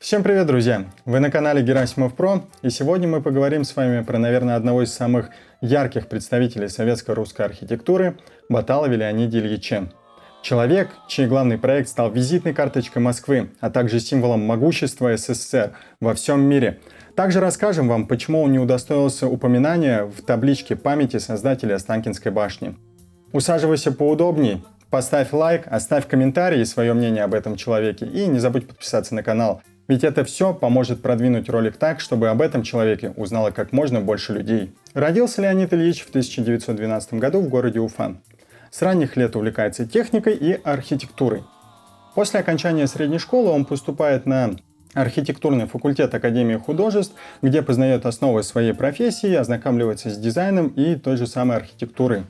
Всем привет, друзья! Вы на канале Герасимов Про, и сегодня мы поговорим с вами про, наверное, одного из самых ярких представителей советско-русской архитектуры – Баталове Леониде Ильиче. Человек, чей главный проект стал визитной карточкой Москвы, а также символом могущества СССР во всем мире. Также расскажем вам, почему он не удостоился упоминания в табличке памяти создателя Останкинской башни. Усаживайся поудобней, поставь лайк, оставь комментарий и свое мнение об этом человеке, и не забудь подписаться на канал. Ведь это все поможет продвинуть ролик так, чтобы об этом человеке узнало как можно больше людей. Родился Леонид Ильич в 1912 году в городе Уфа. С ранних лет увлекается техникой и архитектурой. После окончания средней школы он поступает на архитектурный факультет Академии художеств, где познает основы своей профессии, ознакомливается с дизайном и той же самой архитектурой.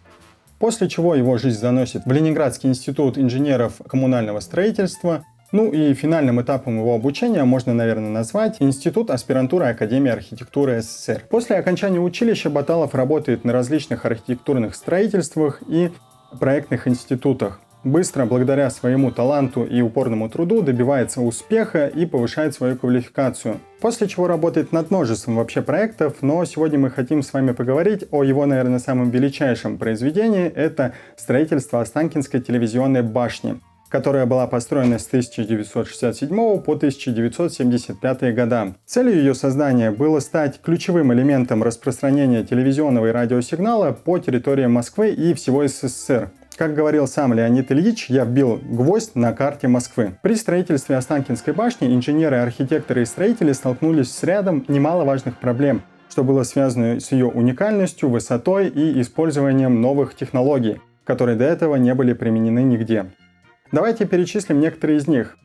После чего его жизнь заносит в Ленинградский институт инженеров коммунального строительства. Ну и финальным этапом его обучения можно, наверное, назвать Институт аспирантуры Академии архитектуры СССР. После окончания училища Баталов работает на различных архитектурных строительствах и проектных институтах. Быстро, благодаря своему таланту и упорному труду, добивается успеха и повышает свою квалификацию. После чего работает над множеством вообще проектов, но сегодня мы хотим с вами поговорить о его, наверное, самом величайшем произведении. Это строительство Останкинской телевизионной башни, которая была построена с 1967 по 1975 года. Целью ее создания было стать ключевым элементом распространения телевизионного и радиосигнала по территории Москвы и всего СССР. Как говорил сам Леонид Ильич, я вбил гвоздь на карте Москвы. При строительстве Останкинской башни инженеры, архитекторы и строители столкнулись с рядом немаловажных проблем, что было связано с ее уникальностью, высотой и использованием новых технологий, которые до этого не были применены нигде. Давайте перечислим некоторые из них.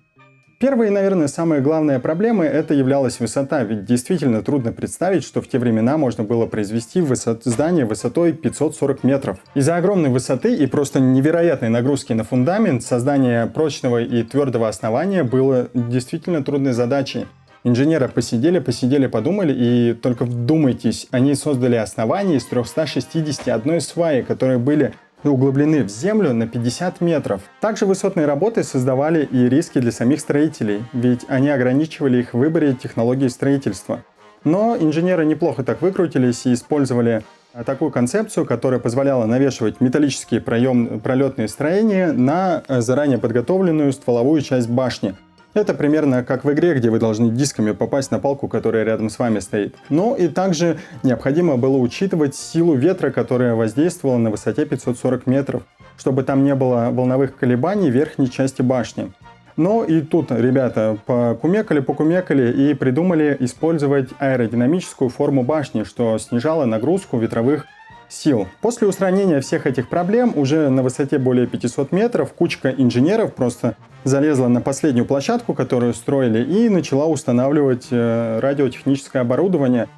Первая и, наверное, самая главная проблема – это являлась высота, ведь действительно трудно представить, что в те времена можно было произвести здание высотой 540 метров. Из-за огромной высоты и просто невероятной нагрузки на фундамент создание прочного и твердого основания было действительно трудной задачей. Инженеры посидели, подумали, и только вдумайтесь, они создали основание из 361 сваи, которые были углублены в землю на 50 метров. Также высотные работы создавали и риски для самих строителей, ведь они ограничивали их в выборе технологии строительства. Но инженеры неплохо так выкрутились и использовали такую концепцию, которая позволяла навешивать металлические пролетные строения на заранее подготовленную стволовую часть башни. Это примерно как в игре, где вы должны дисками попасть на палку, которая рядом с вами стоит. Но и также необходимо было учитывать силу ветра, которая воздействовала на высоте 540 метров, чтобы там не было волновых колебаний в верхней части башни. Но и тут ребята покумекали и придумали использовать аэродинамическую форму башни, что снижало нагрузку ветровых сил. После устранения всех этих проблем уже на высоте более 500 метров кучка инженеров просто залезла на последнюю площадку, которую строили, и начала устанавливать радиотехническое оборудование,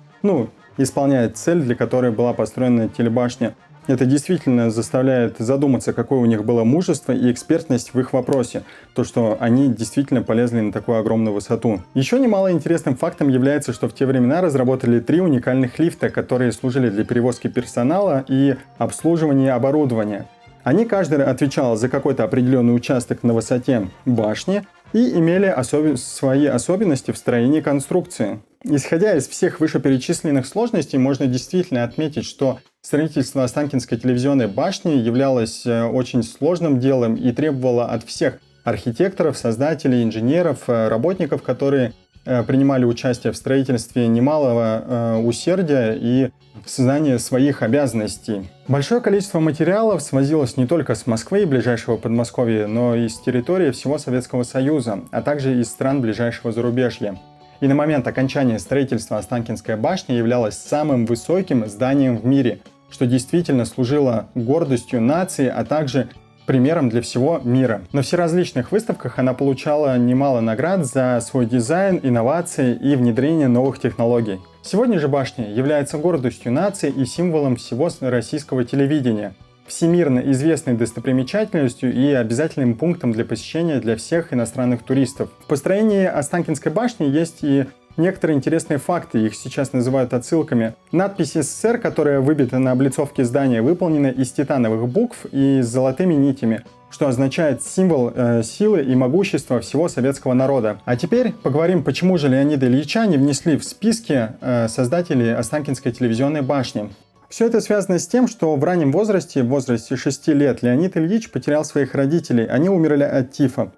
исполняя цель, для которой была построена телебашня. Это действительно заставляет задуматься, какое у них было мужество и экспертность в их вопросе, то, что они действительно полезли на такую огромную высоту. Еще немало интересным фактом является, что в те времена разработали 3 уникальных лифта, которые служили для перевозки персонала и обслуживания оборудования. Они каждый отвечал за какой-то определенный участок на высоте башни и имели свои особенности в строении конструкции. Исходя из всех вышеперечисленных сложностей, можно действительно отметить, что строительство Останкинской телевизионной башни являлось очень сложным делом и требовало от всех архитекторов, создателей, инженеров, работников, которые принимали участие в строительстве, немалого усердия и сознания своих обязанностей. Большое количество материалов свозилось не только с Москвы и ближайшего Подмосковья, но и с территории всего Советского Союза, а также из стран ближайшего зарубежья. И на момент окончания строительства Останкинская башня являлась самым высоким зданием в мире, что действительно служило гордостью нации, а также примером для всего мира. На всеразличных выставках она получала немало наград за свой дизайн, инновации и внедрение новых технологий. Сегодня же башня является гордостью нации и символом всего российского телевидения, всемирно известной достопримечательностью и обязательным пунктом для посещения для всех иностранных туристов. В построении Останкинской башни есть и некоторые интересные факты, их сейчас называют отсылками. Надпись СССР, которая выбита на облицовке здания, выполнена из титановых букв и с золотыми нитями. что означает символ силы и могущества всего советского народа. А теперь поговорим, почему же Леонида Ильича не внесли в списки создателей Останкинской телевизионной башни. Все это связано с тем, что в раннем возрасте, в возрасте 6 лет, Леонид Ильич потерял своих родителей. Они умерли от тифа.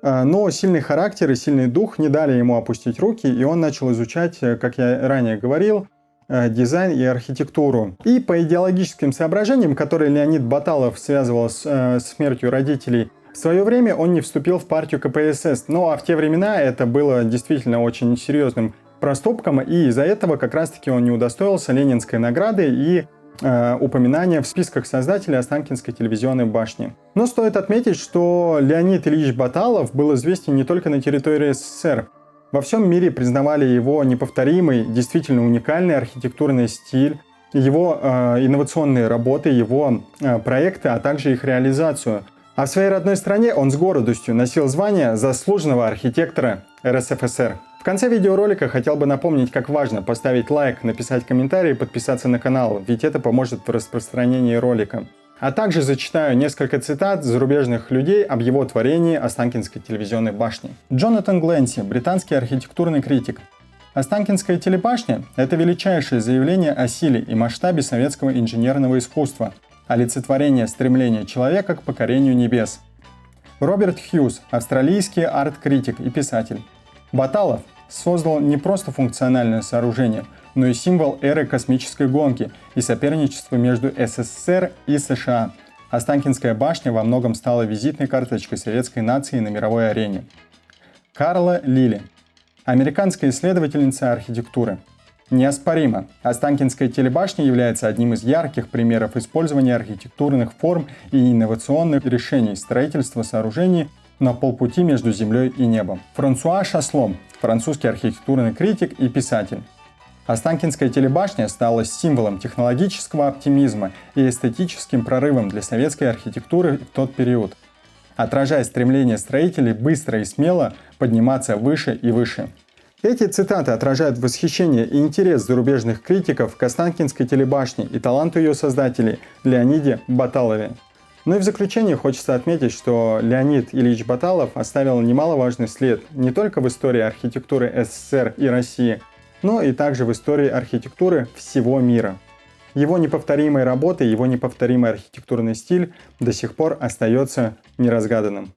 Но сильный характер и сильный дух не дали ему опустить руки, и он начал изучать, как я ранее говорил, дизайн и архитектуру. И по идеологическим соображениям, которые Леонид Баталов связывал с смертью родителей, в свое время он не вступил в партию КПСС. Ну а в те времена это было действительно очень серьезным проступком, и из-за этого как раз-таки он не удостоился Ленинской награды и упоминания в списках создателей Останкинской телевизионной башни. Но стоит отметить, что Леонид Ильич Баталов был известен не только на территории СССР. Во всем мире признавали его неповторимый, действительно уникальный архитектурный стиль, его инновационные работы, его проекты, а также их реализацию. А в своей родной стране он с гордостью носил звание заслуженного архитектора РСФСР. В конце видеоролика хотел бы напомнить, как важно поставить лайк, написать комментарий и подписаться на канал, ведь это поможет в распространении ролика. А также зачитаю несколько цитат зарубежных людей об его творении Останкинской телевизионной башни. Джонатан Гленси, британский архитектурный критик. Останкинская телебашня – это величайшее заявление о силе и масштабе советского инженерного искусства, олицетворение стремления человека к покорению небес. Роберт Хьюз, австралийский арт-критик и писатель. Баталов создал не просто функциональное сооружение, но и символ эры космической гонки и соперничества между СССР и США. Останкинская башня во многом стала визитной карточкой советской нации на мировой арене. Карла Лили, американская исследовательница архитектуры. Неоспоримо, Останкинская телебашня является одним из ярких примеров использования архитектурных форм и инновационных решений строительства сооружений на полпути между землей и небом. Франсуа Шаслом, французский архитектурный критик и писатель. Останкинская телебашня стала символом технологического оптимизма и эстетическим прорывом для советской архитектуры в тот период, отражая стремление строителей быстро и смело подниматься выше и выше. Эти цитаты отражают восхищение и интерес зарубежных критиков к Останкинской телебашне и таланту ее создателей Леониде Баталове. Ну и в заключение хочется отметить, что Леонид Ильич Баталов оставил немаловажный след не только в истории архитектуры СССР и России, но и также в истории архитектуры всего мира. Его неповторимые работы, его неповторимый архитектурный стиль до сих пор остается неразгаданным.